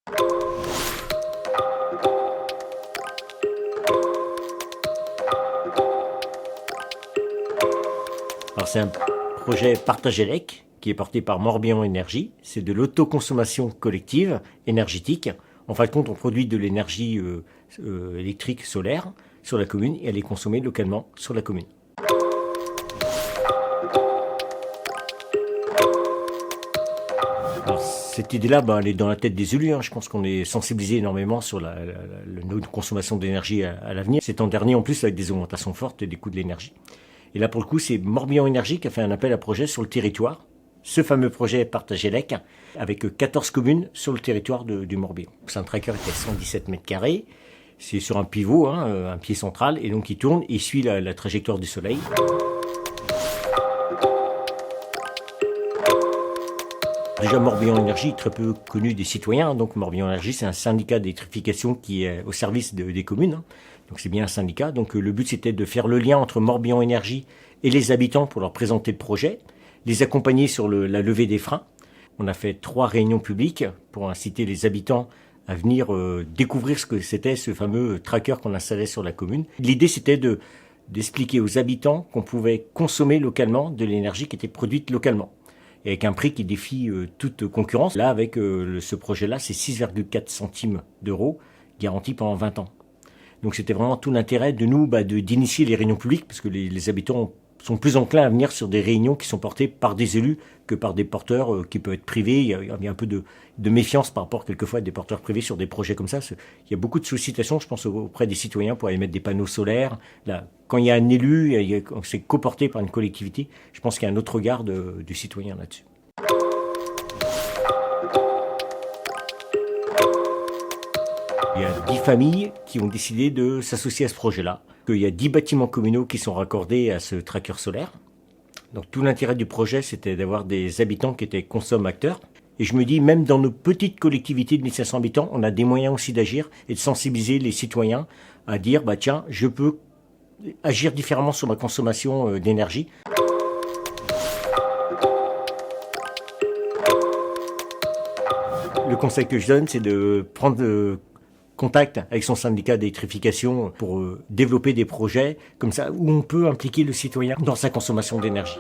Alors c'est un projet Partagélec qui est porté par Morbihan Énergie. C'est de l'autoconsommation collective énergétique. En fin de compte, on produit de l'énergie électrique solaire sur la commune et elle est consommée localement sur la commune. Alors, cette idée-là, elle est dans la tête des élus. Je pense qu'on est sensibilisé énormément sur notre consommation d'énergie à l'avenir. C'est en dernier, en plus, avec des augmentations fortes des coûts de l'énergie. Et là, pour le coup, c'est Morbihan Énergie qui a fait un appel à projet sur le territoire. Ce fameux projet Partagélec, avec 14 communes sur le territoire du Morbihan. C'est un tracker qui a 117 mètres carrés. C'est sur un pivot, un pied central, et donc il tourne et il suit la trajectoire du soleil. Déjà, Morbihan Énergie est très peu connu des citoyens. Donc Morbihan Énergie, c'est un syndicat d'électrification qui est au service des communes. Donc c'est bien un syndicat. Donc le but, c'était de faire le lien entre Morbihan Énergie et les habitants pour leur présenter le projet, les accompagner sur la levée des freins. On a fait 3 réunions publiques pour inciter les habitants à venir découvrir ce que c'était ce fameux tracker qu'on installait sur la commune. L'idée, c'était d'expliquer aux habitants qu'on pouvait consommer localement de l'énergie qui était produite localement, et avec un prix qui défie toute concurrence. Là, avec ce projet-là, c'est 6,4 centimes d'euros garantis pendant 20 ans. Donc c'était vraiment tout l'intérêt de nous d'initier les réunions publiques, parce que les habitants sont plus enclins à venir sur des réunions qui sont portées par des élus que par des porteurs qui peuvent être privés. Il y a un peu de méfiance par rapport quelquefois à des porteurs privés sur des projets comme ça. Il y a beaucoup de sollicitations, je pense, auprès des citoyens pour aller mettre des panneaux solaires. Là, quand il y a un élu, c'est coporté par une collectivité, je pense qu'il y a un autre regard du citoyen là-dessus. Il y a 10 familles qui ont décidé de s'associer à ce projet-là. Il y a 10 bâtiments communaux qui sont raccordés à ce tracker solaire. Donc tout l'intérêt du projet, c'était d'avoir des habitants qui étaient consommateurs. Et je me dis, même dans nos petites collectivités de 1500 habitants, on a des moyens aussi d'agir et de sensibiliser les citoyens à dire, tiens, je peux agir différemment sur ma consommation d'énergie. Le conseil que je donne, c'est de prendre contact avec son syndicat d'électrification pour développer des projets comme ça où on peut impliquer le citoyen dans sa consommation d'énergie.